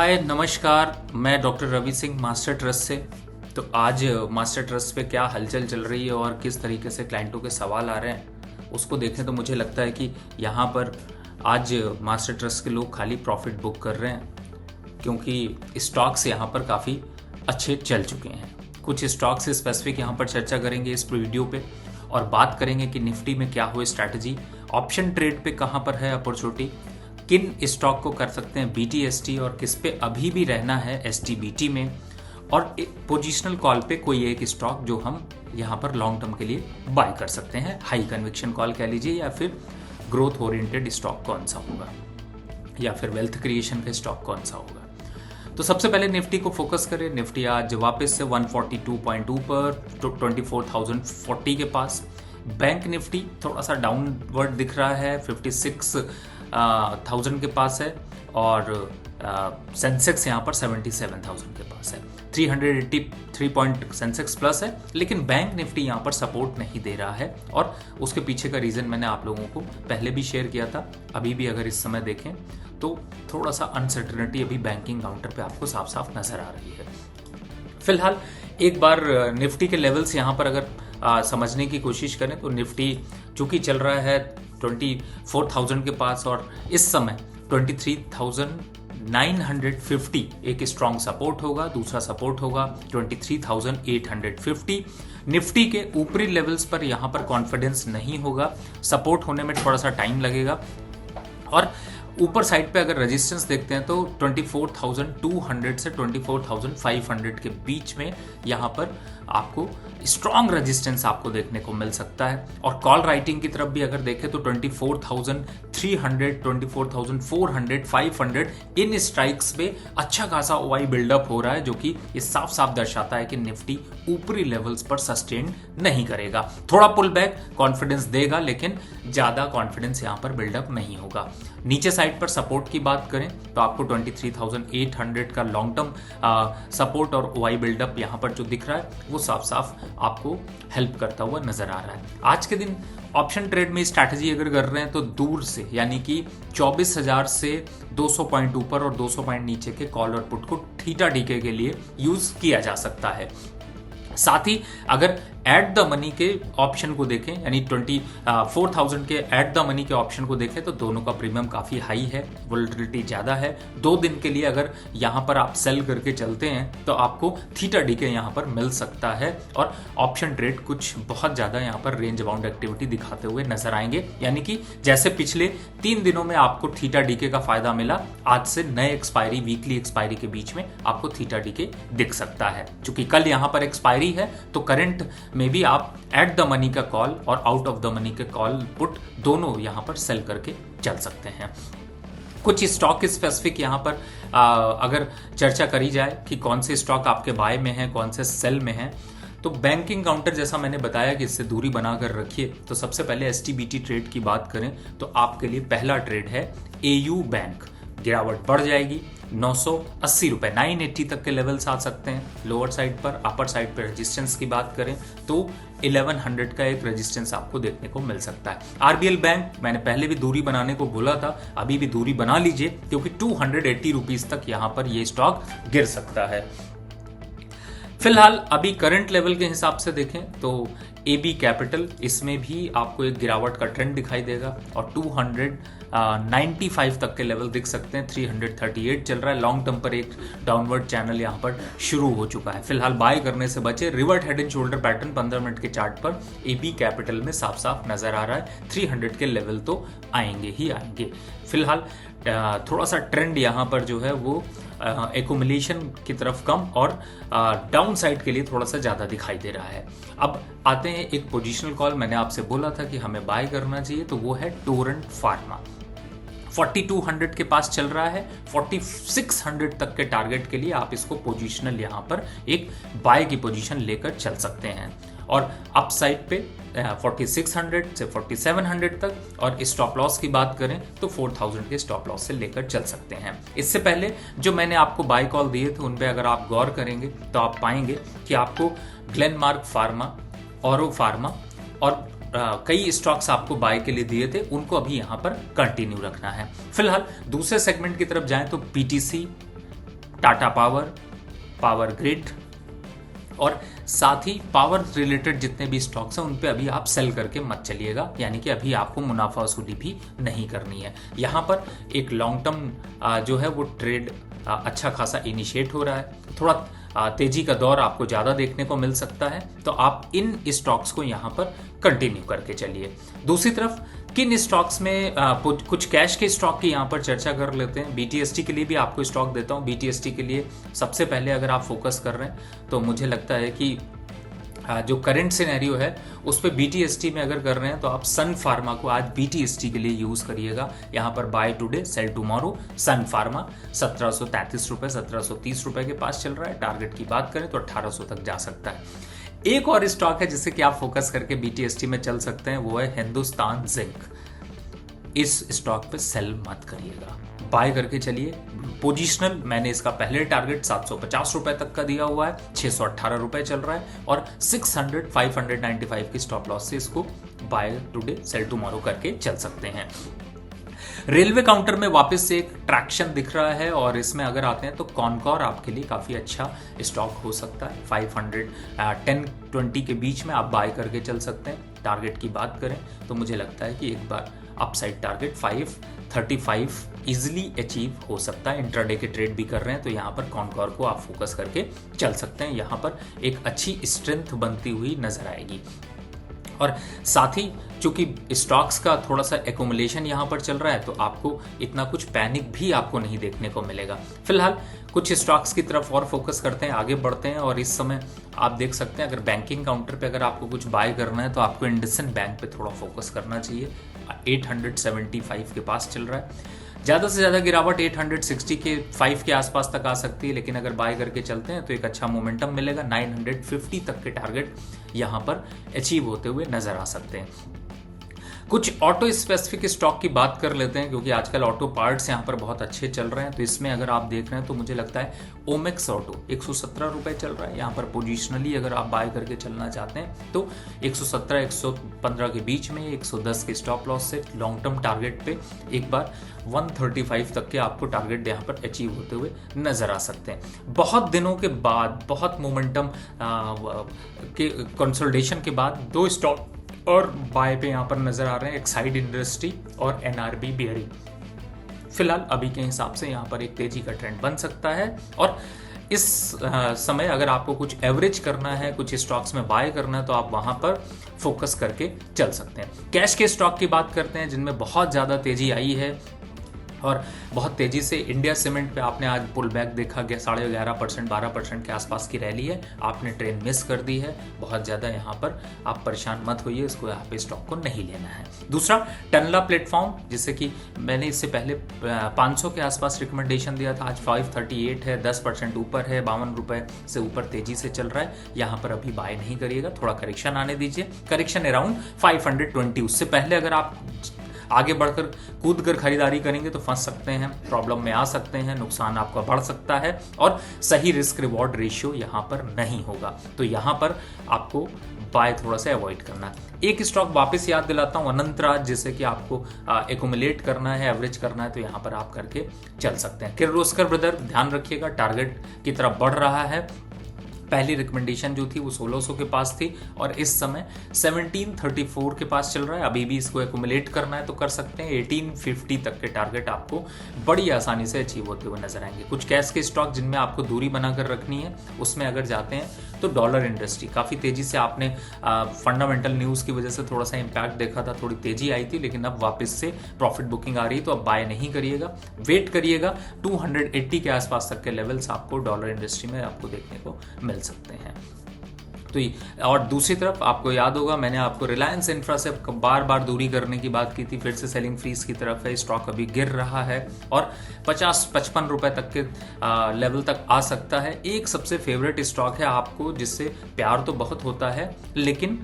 हाय नमस्कार, मैं doctor Ravi Singh Master Trust से। तो आज मास्टर ट्रस्ट पे क्या हलचल चल रही है और किस तरीके से क्लाइंटों के सवाल आ रहे हैं उसको देखें तो मुझे लगता है कि यहाँ पर आज मास्टर ट्रस्ट के लोग खाली प्रॉफिट बुक कर रहे हैं, क्योंकि स्टॉक्स यहाँ पर काफ़ी अच्छे चल चुके हैं। कुछ स्टॉक्स से स्पेसिफिक यहाँ पर चर्चा करेंगे इस वीडियो पे और बात करेंगे कि निफ्टी में क्या हुए स्ट्रैटेजी, ऑप्शन ट्रेड पे कहाँ पर है अपॉर्चुनिटी, किन स्टॉक को कर सकते हैं BTST और किस पे अभी भी रहना है STBT में, और पोजिशनल कॉल पे कोई एक स्टॉक जो हम यहाँ पर लॉन्ग टर्म के लिए बाय कर सकते हैं, हाई कन्विक्शन कॉल कह लीजिए, या फिर ग्रोथ ओरिएंटेड स्टॉक कौन सा होगा, या फिर वेल्थ क्रिएशन का स्टॉक कौन सा होगा। तो सबसे पहले निफ्टी को फोकस करें। निफ्टी आज वापस से 142.2 पर 24,040 के पास। बैंक निफ्टी थोड़ा सा डाउनवर्ड दिख रहा है, 56,000 के पास है, और सेंसेक्स यहाँ पर 77,000 के पास है। 383 पॉइंट सेंसेक्स प्लस है, लेकिन बैंक निफ्टी यहाँ पर सपोर्ट नहीं दे रहा है, और उसके पीछे का रीज़न मैंने आप लोगों को पहले भी शेयर किया था। अभी भी अगर इस समय देखें तो थोड़ा सा अनसर्टेनिटी अभी बैंकिंग काउंटर पे आपको साफ साफ नजर आ रही है। फिलहाल एक बार निफ्टी के लेवल्स यहाँ पर अगर समझने की कोशिश करें तो निफ्टी चूंकि चल रहा है 24,000 के पास, और इस समय 23,950 एक स्ट्रॉन्ग सपोर्ट होगा, दूसरा सपोर्ट होगा 23,850। निफ्टी के ऊपरी लेवल्स पर यहाँ पर कॉन्फिडेंस नहीं होगा, सपोर्ट होने में थोड़ा सा टाइम लगेगा, और ऊपर साइड पे अगर रेजिस्टेंस देखते हैं तो 24,200 से 24,500 के बीच में यहाँ पर आपको स्ट्रॉन्ग रेजिस्टेंस आपको देखने को मिल सकता है। और कॉल राइटिंग की तरफ भी अगर देखें तो 24,300, 24,400, 500 इन स्ट्राइक्स पे अच्छा खासा OI बिल्डअप हो रहा है, जो कि ये साफ साफ दर्शाता है कि निफ्टी ऊपरी लेवल्स पर सस्टेन नहीं करेगा। थोड़ा पुल बैक कॉन्फिडेंस देगा, लेकिन ज्यादा कॉन्फिडेंस यहाँ पर बिल्डअप नहीं होगा। नीचे साइड पर सपोर्ट की बात करें तो आपको 23,800 का लॉन्ग टर्म सपोर्ट और OI बिल्डअप यहाँ पर जो दिख रहा है वो साफ साफ आपको हेल्प करता हुआ नजर आ रहा है। आज के दिन ऑप्शन ट्रेड में स्ट्रैटेजी अगर कर रहे हैं तो दूर से, यानी कि 24,000 से 200 पॉइंट ऊपर और 200 पॉइंट नीचे के कॉल और पुट को थीटा डीके के लिए यूज किया जा सकता है। साथ ही अगर एट द मनी के ऑप्शन को देखें, यानी 24,000 के एट द मनी के ऑप्शन को देखें तो दोनों का प्रीमियम काफ़ी हाई है, वोलेटिलिटी ज़्यादा है। 2 दिन के लिए अगर यहाँ पर आप सेल करके चलते हैं तो आपको थीटा डीके यहाँ पर मिल सकता है, और ऑप्शन ट्रेड कुछ बहुत ज़्यादा यहाँ पर रेंज बाउंड एक्टिविटी दिखाते हुए नजर आएंगे। यानी कि जैसे पिछले 3 दिनों में आपको थीटा डीके का फायदा मिला, आज से नए एक्सपायरी, वीकली एक्सपायरी के बीच में आपको थीटा डीके दिख सकता है। चूंकि कल यहाँ पर एक्सपायरी है तो करंट में भी आप एट द मनी का कॉल और आउट ऑफ द मनी के कॉल पुट दोनों यहां पर सेल करके चल सकते हैं। कुछ स्टॉक स्पेसिफिक यहां पर अगर चर्चा करी जाए कि कौन से स्टॉक आपके बाय में है, कौन से सेल में है, तो बैंकिंग काउंटर जैसा मैंने बताया कि इससे दूरी बनाकर रखिए। तो सबसे पहले STBT ट्रेड की बात करें तो आपके लिए पहला ट्रेड है AU बैंक। गिरावट बढ़ जाएगी, 980 रुपए 980 तक के लेवल्स आ सकते हैं लोअर साइड पर। अपर साइड पर रेजिस्टेंस की बात करें तो 1100 का एक रेजिस्टेंस आपको देखने को मिल सकता है। RBL बैंक मैंने पहले भी दूरी बनाने को बोला था, अभी भी दूरी बना लीजिए, क्योंकि 280 रुपीज तक यहां पर ये स्टॉक गिर सकता है। फिलहाल अभी करंट लेवल के हिसाब से देखें तो AB कैपिटल, इसमें भी आपको एक गिरावट का ट्रेंड दिखाई देगा, और 295 तक के लेवल दिख सकते हैं। 338 चल रहा है, लॉन्ग टर्म पर एक डाउनवर्ड चैनल यहाँ पर शुरू हो चुका है। फिलहाल बाय करने से बचे। Revert head and shoulder pattern 15 minute के चार्ट पर AB कैपिटल में साफ साफ नजर आ रहा है। 300 के लेवल तो आएंगे ही आएंगे। फिलहाल थोड़ा सा ट्रेंड यहाँ पर जो है वो एकुमुलेशन की तरफ कम और डाउन साइड के लिए थोड़ा सा ज़्यादा दिखाई दे रहा है। अब आते हैं एक पोजिशनल कॉल, मैंने आपसे बोला था कि हमें बाय करना चाहिए, तो वो है टोरेंट फार्मा। 4200 के पास चल रहा है, 4600 तक के टारगेट के लिए आप इसको पोजिशनल यहाँ पर एक बाय की पोजीशन लेकर चल सकते हैं। और अप साइड पे 4600 से 4700 तक, और स्टॉप लॉस की बात करें तो 4000 के स्टॉप लॉस से लेकर चल सकते हैं। इससे पहले जो मैंने आपको बाय कॉल दिए थे उन पे अगर आप गौर करेंगे तो आप पाएंगे कि आपको ग्लेनमार्क फार्मा, ऑरो फार्मा और कई स्टॉक्स आपको बाय के लिए दिए थे, उनको अभी यहाँ पर कंटिन्यू रखना है। फिलहाल दूसरे सेगमेंट की तरफ जाएं तो PTC, Tata power, power grid और साथ ही पावर रिलेटेड जितने भी स्टॉक्स हैं उन पे अभी आप सेल करके मत चलिएगा, यानी कि अभी आपको मुनाफा वसूली भी नहीं करनी है। यहाँ पर एक लॉन्ग टर्म जो है वो ट्रेड अच्छा खासा इनिशिएट हो रहा है, थोड़ा तेजी का दौर आपको ज़्यादा देखने को मिल सकता है, तो आप इन स्टॉक्स को यहाँ पर कंटिन्यू करके चलिए। दूसरी तरफ किन स्टॉक्स में कुछ कैश के स्टॉक की यहाँ पर चर्चा कर लेते हैं। BTST के लिए भी आपको स्टॉक देता हूँ। BTST के लिए सबसे पहले अगर आप फोकस कर रहे हैं तो मुझे लगता है कि जो करंट सिनेरियो है उस पर BTST में अगर कर रहे हैं तो आप सन फार्मा को आज BTST के लिए यूज़ करिएगा। यहाँ पर by today cell tomorrow sun pharma 1733 रुपये 1730 रुपये के पास चल रहा है। टारगेट की बात करें तो 1800 तक जा सकता है। एक और स्टॉक है जिसे कि आप फोकस करके BTST में चल सकते हैं, वो है हिंदुस्तान जिंक। इस स्टॉक पे सेल मत करिएगा, बाय करके चलिए। पोजिशनल मैंने इसका पहले टारगेट 750 रुपए तक का दिया हुआ है, 618 रुपए चल रहा है और 595 की स्टॉप लॉस से इसको बाय टुडे सेल टुमारो करके चल सकते हैं। रेलवे काउंटर में वापस से एक ट्रैक्शन दिख रहा है और इसमें अगर आते हैं तो कॉनकॉर आपके लिए काफ़ी अच्छा स्टॉक हो सकता है। 510-20 के बीच में आप बाय करके चल सकते हैं। टारगेट की बात करें तो मुझे लगता है कि एक बार अपसाइड टारगेट 535 इजिली अचीव हो सकता है। इंट्राडे के ट्रेड भी कर रहे हैं तो यहाँ पर कॉनकॉर को आप फोकस करके चल सकते हैं। यहाँ पर एक अच्छी स्ट्रेंथ बनती हुई नजर आएगी और साथ ही चूंकि स्टॉक्स का थोड़ा सा एक्यूमुलेशन यहाँ पर चल रहा है तो आपको इतना कुछ पैनिक भी आपको नहीं देखने को मिलेगा। फिलहाल कुछ स्टॉक्स की तरफ और फोकस करते हैं, आगे बढ़ते हैं और इस समय आप देख सकते हैं अगर बैंकिंग काउंटर पे अगर आपको कुछ बाय करना है तो आपको इंडसइंड बैंक पे थोड़ा फोकस करना चाहिए। 875 के पास चल रहा है। ज़्यादा से ज़्यादा गिरावट 865 के आसपास तक आ सकती है, लेकिन अगर बाय करके चलते हैं तो एक अच्छा मोमेंटम मिलेगा। 950 तक के टारगेट यहाँ पर अचीव होते हुए नजर आ सकते हैं। कुछ ऑटो स्पेसिफिक स्टॉक की बात कर लेते हैं क्योंकि आजकल ऑटो पार्ट्स यहाँ पर बहुत अच्छे चल रहे हैं। तो इसमें अगर आप देख रहे हैं तो मुझे लगता है ओमेक्स ऑटो 117 रुपये चल रहा है। यहाँ पर पोजिशनली अगर आप बाय करके चलना चाहते हैं तो 117-115 के बीच में 110 के स्टॉप लॉस से लॉन्ग टर्म टारगेट पे एक बार 135 तक के आपको टारगेट यहाँ पर अचीव होते हुए नजर आ सकते हैं। बहुत दिनों के बाद, बहुत मोमेंटम के कंसोलिडेशन के बाद दो स्टॉक और बाय पे यहाँ पर नजर आ रहे हैं, एक्साइड इंडस्ट्री और NRB बेयरिंग। फिलहाल अभी के हिसाब से यहाँ पर एक तेजी का ट्रेंड बन सकता है और इस समय अगर आपको कुछ एवरेज करना है, कुछ स्टॉक्स में बाय करना है तो आप वहां पर फोकस करके चल सकते हैं। कैश के स्टॉक की बात करते हैं जिनमें बहुत ज़्यादा तेजी आई है और बहुत तेजी से इंडिया सीमेंट पे आपने आज पुल बैक देखा गया, 11.5% 12% के आसपास की रैली है। आपने ट्रेन मिस कर दी है, बहुत ज़्यादा यहाँ पर आप परेशान मत होइए, इसको यहाँ पे स्टॉक को नहीं लेना है। दूसरा टनला प्लेटफॉर्म, जिससे कि मैंने इससे पहले 500 के आसपास रिकमेंडेशन दिया था, आज 538 है, 10% ऊपर है, 52 रुपये से ऊपर तेजी से चल रहा है। यहाँ पर अभी बाय नहीं करिएगा, थोड़ा करेक्शन आने दीजिए। करेक्शन अराउंड 520, उससे पहले अगर आप आगे बढ़कर कूद कर खरीदारी करेंगे तो फंस सकते हैं, प्रॉब्लम में आ सकते हैं, नुकसान आपका बढ़ सकता है और सही रिस्क रिवॉर्ड रेशियो यहाँ पर नहीं होगा। तो यहाँ पर आपको बाय थोड़ा सा अवॉइड करना है। एक स्टॉक वापस याद दिलाता हूँ, अनंतराज, जिसे कि आपको एक्यूमुलेट करना है, एवरेज करना है तो यहाँ पर आप करके चल सकते हैं। किर्लोस्कर ब्रदर, ध्यान रखिएगा टारगेट की तरफ बढ़ रहा है। पहली रिकमेंडेशन जो थी वो 1600 के पास थी और इस समय 1734 के पास चल रहा है। अभी भी इसको एक्यूमुलेट करना है तो कर सकते हैं। 1850 तक के टारगेट आपको बड़ी आसानी से अचीव होते हुए नजर आएंगे। कुछ कैश के स्टॉक जिनमें आपको दूरी बनाकर रखनी है, उसमें अगर जाते हैं तो डॉलर इंडस्ट्री काफ़ी तेजी से, आपने फंडामेंटल न्यूज़ की वजह से थोड़ा सा इम्पैक्ट देखा था, थोड़ी तेजी आई थी, लेकिन अब वापस से प्रॉफिट बुकिंग आ रही है तो अब बाय नहीं करिएगा, वेट करिएगा। 280 के आसपास तक के लेवल्स आपको डॉलर इंडस्ट्री में आपको देखने को मिल सकते हैं। तो और दूसरी तरफ आपको याद होगा मैंने आपको रिलायंस इंफ्रा से बार बार दूरी करने की बात की थी, फिर से सेलिंग फ्रीज की तरफ है। स्टॉक अभी गिर रहा है और 50-55 रुपए तक के लेवल तक आ सकता है। एक सबसे फेवरेट स्टॉक है आपको, जिससे प्यार तो बहुत होता है लेकिन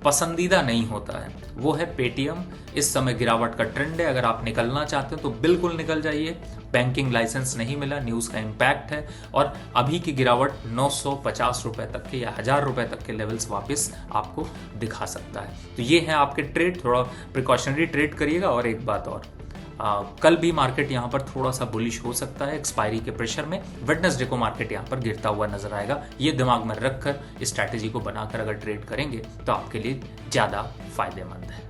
पसंदीदा नहीं होता है, वो है पेटीएम। इस समय गिरावट का ट्रेंड है, अगर आप निकलना चाहते हैं तो बिल्कुल निकल जाइए। बैंकिंग लाइसेंस नहीं मिला, न्यूज़ का इम्पैक्ट है और अभी की गिरावट 950 रुपए तक के या 1000 रुपए तक के लेवल्स वापस आपको दिखा सकता है। तो ये है आपके ट्रेड, थोड़ा प्रिकॉशनरी ट्रेड करिएगा। और एक बात और, कल भी मार्केट यहाँ पर थोड़ा सा बुलिश हो सकता है एक्सपायरी के प्रेशर में। वेडनेसडे को मार्केट यहाँ पर गिरता हुआ नजर आएगा। ये दिमाग में रखकर स्ट्रैटेजी को बनाकर अगर ट्रेड करेंगे तो आपके लिए ज़्यादा फायदेमंद है।